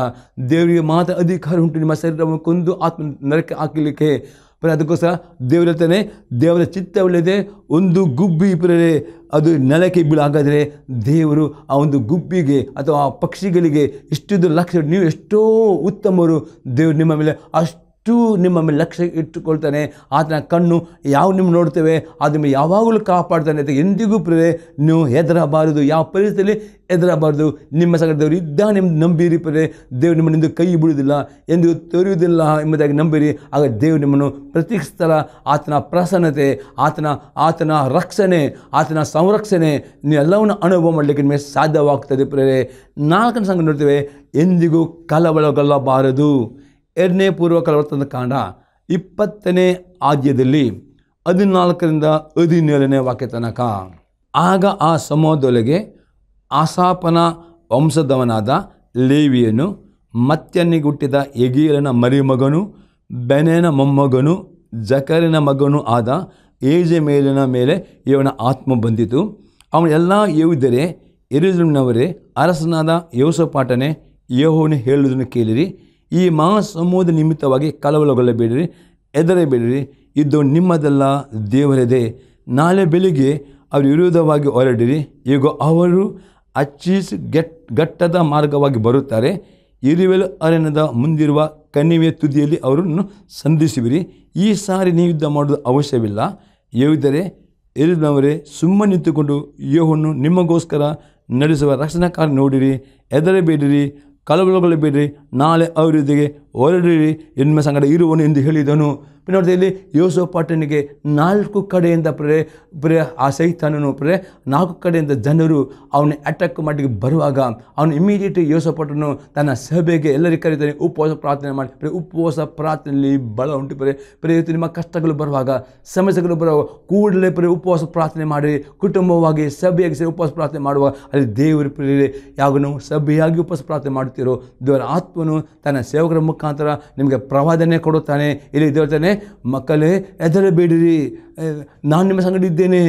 ಅಧಿಕಾರ ಉಂಟು ನಿಮ್ಮ ಶರೀರವನ್ನು ಕೊಂದು ಆತ್ಮ ನರಕ್ಕೆ ಹಾಕಲಿಕ್ಕೆ. ಅದಕ್ಕೋಸ್ಕರ ದೇವರತನೇ, ದೇವರ ಚಿತ್ತವಿಲ್ಲದೆ ಒಂದು ಗುಬ್ಬಿ ಪ್ರಿಯರೇ ಅದು ನೆಲಕ್ಕೆ ಬೀಳಾಗಾದರೆ ದೇವರು ಆ ಒಂದು ಗುಬ್ಬಿಗೆ ಅಥವಾ ಆ ಪಕ್ಷಿಗಳಿಗೆ ಇಷ್ಟು ಲಕ್ಷ್ಯ, ನೀವು ಎಷ್ಟೋ ಉತ್ತಮರು, ದೇವರು ನಿಮ್ಮ ಮೇಲೆ ನಿಮ್ಮ ಮೇಲೆ ಲಕ್ಷ್ಯ ಇಟ್ಟುಕೊಳ್ತಾನೆ. ಆತನ ಕಣ್ಣು ಯಾವ ನಿಮ್ಮ ನೋಡ್ತೇವೆ ಅದು ಯಾವಾಗಲೂ ಕಾಪಾಡ್ತಾನೆ ಅಂತ. ಎಂದಿಗೂ ಪ್ರಿಯರೇ ನೀವು ಹೆದರಬಾರದು, ಯಾವ ಪರಿಸ್ಥಿತಿಯಲ್ಲಿ ಹೆದರಬಾರದು. ನಿಮ್ಮ ಸಂಗಡ ದೇವರು ಇದ್ದಾನೆ ನಂಬಿರಿ ಪ್ರಿಯರೇ. ದೇವರು ನಿಮ್ಮನ್ನು ಕೈ ಬಿಡುವುದಿಲ್ಲ, ಎಂದು ತೊರೆಯುವುದಿಲ್ಲ ಎಂಬುದಾಗಿ ನಂಬಿರಿ. ಆಗ ದೇವರು ನಿಮ್ಮನ್ನು ಪ್ರತಿ ಸ್ಥಳ ಆತನ ಪ್ರಸನ್ನತೆ, ಆತನ ರಕ್ಷಣೆ, ಆತನ ಸಂರಕ್ಷಣೆ ನೀವೆಲ್ಲವನ್ನು ಅನುಭವ ಮಾಡಲಿಕ್ಕೆ ನಿಮಗೆ ಸಾಧ್ಯವಾಗ್ತದೆ ಪ್ರಿಯರೇ. 4ನೇ ಸಂಗತಿ ನೋಡ್ತೇವೆ, ಎಂದಿಗೂ ಕಳವಳಗೊಳ್ಳಬಾರದು. 2ನೇ ಪೂರ್ವಕಾಲ ಕಾಂಡ 20ನೇ ಅಧ್ಯಾಯದಲ್ಲಿ 14ರಿಂದ 17ನೇ ವಾಕ್ಯ ತನಕ. ಆಗ ಆ ಸಮೂಹದೊಳಗೆ ಆಸಾಫನ ವಂಶದವನಾದ ಲೇವಿಯನು, ಮತ್ತನಿಗೆ ಹುಟ್ಟಿದ ಯೆಗೀಯೇಲನ ಮರಿಮಗನು, ಬೆನಯನ ಮೊಮ್ಮಗನು, ಜಕರನ ಮಗನೂ ಆದ ಯೆಜೆಮೇಲನ ಮೇಲೆ ಇವನ ಆತ್ಮ ಬಂದಿತು. ಅವನು ಎಲ್ಲ ಯೆಹೂದ್ಯರೇ, ಯೆರೂಸಲೇಮಿನವರೇ, ಅರಸನಾದ ಯೆಹೋಷಾಫಾಟನೇ, ಯೆಹೋವನು ಹೇಳುವುದನ್ನು ಕೇಳಿರಿ. ಈ ಮಹಾಸಮೂಹದ ನಿಮಿತ್ತವಾಗಿ ಕಳವಳಗೊಳ್ಳಬೇಡಿರಿ, ಹೆದರಬೇಡಿರಿ. ಇದು ನಿಮ್ಮದೆಲ್ಲ, ದೇವರದೇ. ನಾಳೆ ಬೆಳಿಗ್ಗೆ ಅವರ ವಿರೋಧವಾಗಿ ಹೊರಡಿರಿ. ಈಗ ಅವರು ಅಚ್ಚೀಸ್ ಘಟ್ಟದ ಮಾರ್ಗವಾಗಿ ಬರುತ್ತಾರೆ. ಇರುವೆಲು ಅರಣ್ಯದ ಮುಂದಿರುವ ಕಣಿವೆಯ ತುದಿಯಲ್ಲಿ ಅವರನ್ನು ಸಂಧಿಸುವಿರಿ. ಈ ಸಾರಿ ನೀವು ಯುದ್ಧ ಮಾಡೋದು ಅವಶ್ಯವಿಲ್ಲ. ಯೆಹೂದ್ಯರೇ, ಯೆರೂಸಲೇಮಿನವರೇ, ಸುಮ್ಮನೆ ನಿಂತುಕೊಂಡು ಯೆಹೋವನು ನಿಮಗೋಸ್ಕರ ನಡೆಸುವ ರಕ್ಷಣಾ ಕಾರ್ಯ ನೋಡಿರಿ. ಹೆದರಬೇಡಿರಿ, ಕಳವಳಗೊಳ್ಳಬೇಡಿರಿ. ನಾಳೆ ಅವರೊಂದಿಗೆ ಹೊರಡಿರಿ, ನಿಮ್ಮ ಸಂಗಡ ಇರುವನು ಎಂದು ಹೇಳಿದನು. ನೋಡಿದೆ ಇಲ್ಲಿ ಯೆಹೋಷಾಫಾಟನಿಗೆ 4 ಕಡೆಯಿಂದ ಆ ಸೈತಾನನು 4 ಕಡೆಯಿಂದ ಜನರು ಅವನ ಅಟ್ಯಾಕ್ ಮಾಡಿ ಬರುವಾಗ ಅವನು ಇಮಿಡಿಯೇಟ್ ಯೆಹೋಷಾಫಾಟನು ತನ್ನ ಸಭೆಗೆ ಎಲ್ಲರಿಗೂ ಕರೀತಾನೆ, ಉಪವಾಸ ಪ್ರಾರ್ಥನೆ ಮಾಡಿ. ಉಪವಾಸ ಪ್ರಾರ್ಥನೆಯಲ್ಲಿ ಬಲ ಉಂಟು ಇವತ್ತು ನಿಮ್ಮ ಕಷ್ಟಗಳು ಬರುವಾಗ, ಸಮಸ್ಯೆಗಳು ಬರುವಾಗ ಕೂಡಲೇ ಉಪವಾಸ ಪ್ರಾರ್ಥನೆ ಮಾಡಿ, ಕುಟುಂಬವಾಗಿ ಸಭೆಯಾಗಿ ಸೇರಿ ಉಪವಾಸ ಪ್ರಾರ್ಥನೆ ಮಾಡುವಾಗ ಅಲ್ಲಿ ದೇವರು ಯಾವ ನಾವು ಸಭೆಯಾಗಿ ಉಪವಾಸ ಪ್ರಾರ್ಥನೆ ಮಾಡುತ್ತೀರೋ ದೇವರ ಆತ್ಮನು ತನ್ನ ಸೇವಕರ ಮುಖಾಂತರ ನಿಮಗೆ ಪ್ರವಾದನೆ ಕೊಡುತ್ತಾನೆ. ಇಲ್ಲಿ ದೇವತಾನೆ, ಮಕ್ಕಳೇ ಹೆದರಬೇಡಿರಿ, ನಾನು ನಿಮ್ಮ ಸಂಗಡ ಇದ್ದೇನೆ,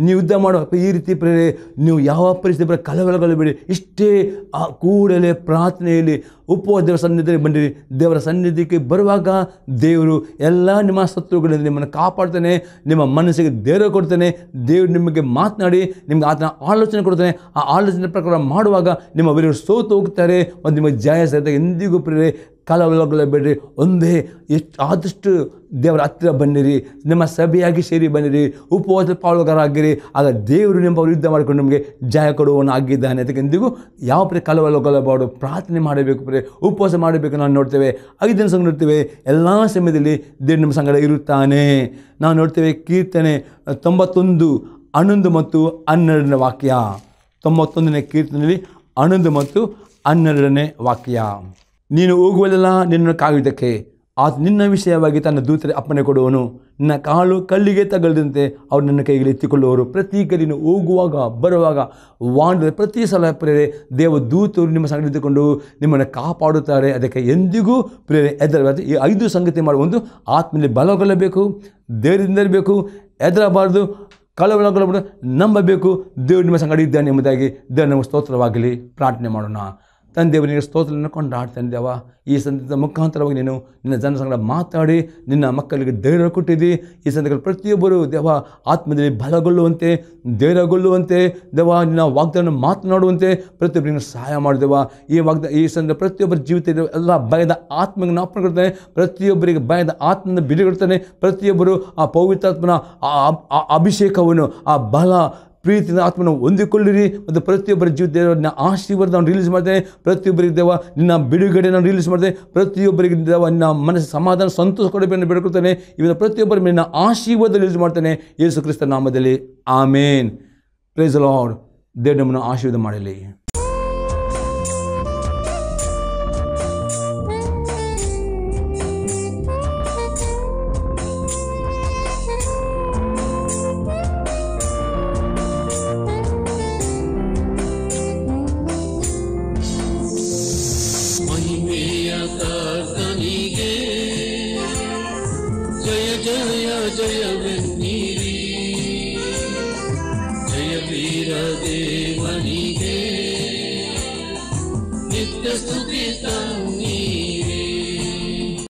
ನೀವು ಯುದ್ಧ ಮಾಡುವ ಈ ರೀತಿ ಪ್ರೇರೆ ನೀವು ಯಾವ ಪರಿಸ್ಥಿತಿ ಕಳವಳಗೊಳ್ಳಬೇಡಿ. ಇಷ್ಟೇ ಕೂಡಲೇ ಪ್ರಾರ್ಥನೆಯಲ್ಲಿ ಉಪವಾಸ ದೇವರ ಸನ್ನಿಧಿಗೆ ಬಂದಿರಿ. ದೇವರ ಸನ್ನಿಧಿಗೆ ಬರುವಾಗ ದೇವರು ಎಲ್ಲ ನಿಮ್ಮ ಶತ್ರುಗಳಿಂದ ನಿಮ್ಮನ್ನು ಕಾಪಾಡ್ತಾನೆ, ನಿಮ್ಮ ಮನಸ್ಸಿಗೆ ಧೈರ್ಯ ಕೊಡ್ತಾನೆ. ದೇವರು ನಿಮಗೆ ಮಾತನಾಡಿ ನಿಮ್ಗೆ ಆತನ ಆಲೋಚನೆ ಕೊಡ್ತಾನೆ. ಆ ಆಲೋಚನೆ ಪ್ರಕಾರ ಮಾಡುವಾಗ ನಿಮ್ಮ ವಿರುದ್ಧ ಸೋತು ಹೋಗ್ತಾರೆ ಮತ್ತು ನಿಮಗೆ ಜಯ ಸಹಿತ. ಎಂದಿಗೂ ಪ್ರೇರೆ ಕಳವಳಗೊಳ್ಳಬೇಡ್ರಿ. ಒಂದೇ ಆದಷ್ಟು ದೇವರ ಹತ್ತಿರ ಬನ್ನಿರಿ, ನಿಮ್ಮ ಸಭೆಯಾಗಿ ಸೇರಿ ಬನ್ನಿರಿ, ಉಪವಾಸ ಪಾಲುಗಾರಾಗಿರಿ. ಆಗ ದೇವರು ನಿಮ್ಮ ಯುದ್ಧ ಮಾಡಿಕೊಂಡು ನಿಮಗೆ ಜಯ ಕೊಡುವವನು ಆಗಿದ್ದಾನೆ. ಅದಕ್ಕೆ ಎಂದಿಗೂ ಯಾವ ಪ್ರಿಯ ಕಳವಳಗೊಳ್ಳಬಾರ್ದು, ಪ್ರಾರ್ಥನೆ ಮಾಡಬೇಕು, ಪ್ರಿಯ ಉಪವಾಸ ಮಾಡಬೇಕು. ನಾವು ನೋಡ್ತೇವೆ 5 ಸಂಘ ನೋಡ್ತೇವೆ, ಎಲ್ಲ ಸಮಯದಲ್ಲಿ ದೇವರು ನಿಮ್ಮ ಸಂಗಡ ಇರುತ್ತಾನೆ. ನಾವು ನೋಡ್ತೇವೆ ಕೀರ್ತನೆ 91 11 ಮತ್ತು 12ನೇ ವಾಕ್ಯ. 91ನೇ ಕೀರ್ತನೆಯಲ್ಲಿ 11 ಮತ್ತು 12ನೇ ವಾಕ್ಯ. ನೀನು ಹೋಗುವಲ್ಲೆಲ್ಲ ನಿನ್ನನ್ನು ಕಾಯುವುದಕ್ಕೆ ಆತ ನಿನ್ನ ವಿಷಯವಾಗಿ ತನ್ನ ದೂತರಿಗೆ ಅಪ್ಪಣೆ ಕೊಡುವನು. ನಿನ್ನ ಕಾಲು ಕಲ್ಲಿಗೆ ತಗಲದಂತೆ ಅವರು ನನ್ನ ಕೈಗೆ ಎತ್ತಿಕೊಳ್ಳುವರು. ಪ್ರತಿ ಕಲಿನ ಹೋಗುವಾಗ ಬರುವಾಗ ವಾಂಡದ ಪ್ರತಿ ಸಲ ಪ್ರೇರೆ ದೇವ ದೂತರು ನಿಮ್ಮ ಸಂಗಡ ಇದ್ದುಕೊಂಡು ನಿಮ್ಮನ್ನು ಕಾಪಾಡುತ್ತಾರೆ. ಅದಕ್ಕೆ ಎಂದಿಗೂ ಪ್ರೇರೆ ಹೆದರಬಾರದು. ಈ 5 ಸಂಗತಿ ಮಾಡುವ ಒಂದು ಆತ್ಮದಲ್ಲಿ ಬಲಗೊಳ್ಳಬೇಕು, ಧೈರ್ಯದಿಂದ ಇರಬೇಕು, ಹೆದರಬಾರದು, ಕಳವಳಗೊಳ್ಳಬಾರದು, ನಂಬಬೇಕು. ದೇವರು ನಿಮ್ಮ ಸಂಗಡ ಇದ್ದಾನೆ ಎಂಬುದಾಗಿ ದೇವರು ನಮಗೆ ಸ್ತೋತ್ರವಾಗಲಿ. ಪ್ರಾರ್ಥನೆ ಮಾಡೋಣ. ತಂದೆಯವರು ನಿನಗೆ ಸ್ತೋತ್ರವನ್ನು ಕೊಂಡಾಡ್ತಾನೆ ದೇವ. ಈ ಸಂದರ್ಭದ ಮುಖಾಂತರವಾಗಿ ನೀನು ನಿನ್ನ ಜನರ ಸಂಗಡ ಮಾತಾಡಿ ನಿನ್ನ ಮಕ್ಕಳಿಗೆ ಧೈರ್ಯ ಕೊಟ್ಟಿದ್ದಿ. ಈ ಸಂದರ್ಭದಲ್ಲಿ ಪ್ರತಿಯೊಬ್ಬರು ದೇವ ಆತ್ಮದಲ್ಲಿ ಬಲಗೊಳ್ಳುವಂತೆ, ಧೈರ್ಯಗೊಳ್ಳುವಂತೆ ದೇವ, ನಿನ್ನ ವಾಗ್ದಾನ ಮಾತನಾಡುವಂತೆ ಪ್ರತಿಯೊಬ್ಬರಿಗೆ ಸಹಾಯ ಮಾಡಿದೆವ. ಈ ಸಂದರ್ಭ ಪ್ರತಿಯೊಬ್ಬರ ಜೀವಿತ ಎಲ್ಲ ಭಯದ ಆತ್ಮಗೆ ನಾವು ಕೊಡ್ತಾನೆ. ಪ್ರತಿಯೊಬ್ಬರಿಗೆ ಭಯದ ಆತ್ಮನ ಬಿಡುಗಡ್ತಾನೆ. ಪ್ರತಿಯೊಬ್ಬರು ಆ ಪವಿತ್ರಾತ್ಮನ ಅಭಿಷೇಕವನ್ನು, ಆ ಬಲ ಪ್ರೀತಿಯಿಂದ ಆತ್ಮನ ಹೊಂದಿಕೊಳ್ಳಿರಿ ಮತ್ತು ಪ್ರತಿಯೊಬ್ಬರ ಜೀವಿತ ಆಶೀರ್ವಾದ ನಾನು ರಿಲೀಸ್ ಮಾಡ್ತೇನೆ. ಪ್ರತಿಯೊಬ್ಬರಿಗೆ ದೇವ ನಿನ್ನ ಬಿಡುಗಡೆ ನಾನು ರಿಲೀಸ್ ಮಾಡ್ತೇನೆ. ಪ್ರತಿಯೊಬ್ಬರಿಗೆ ದೇವ ನಿನ್ನ ಮನಸ್ಸು ಸಮಾಧಾನ ಸಂತೋಷ ಕೊಡಬೇಕು ಬೇಡ್ಕೊಳ್ತೇನೆ. ಇವತ್ತು ಪ್ರತಿಯೊಬ್ಬರ ಮೇಲೆ ನಿನ್ನ ಆಶೀರ್ವಾದ ರಿಲೀಸ್ ಮಾಡ್ತೇನೆ ಯೇಸು ಕ್ರಿಸ್ತ ನಾಮದಲ್ಲಿ. ಆಮೇನ್. Praise the lord. ದೇವರು ನಮ್ಮನ್ನು ಆಶೀರ್ವಾದ ಮಾಡಲಿ. ದೇವನಿಗೆ ನಿತ್ಯ ಸ್ತುತಿ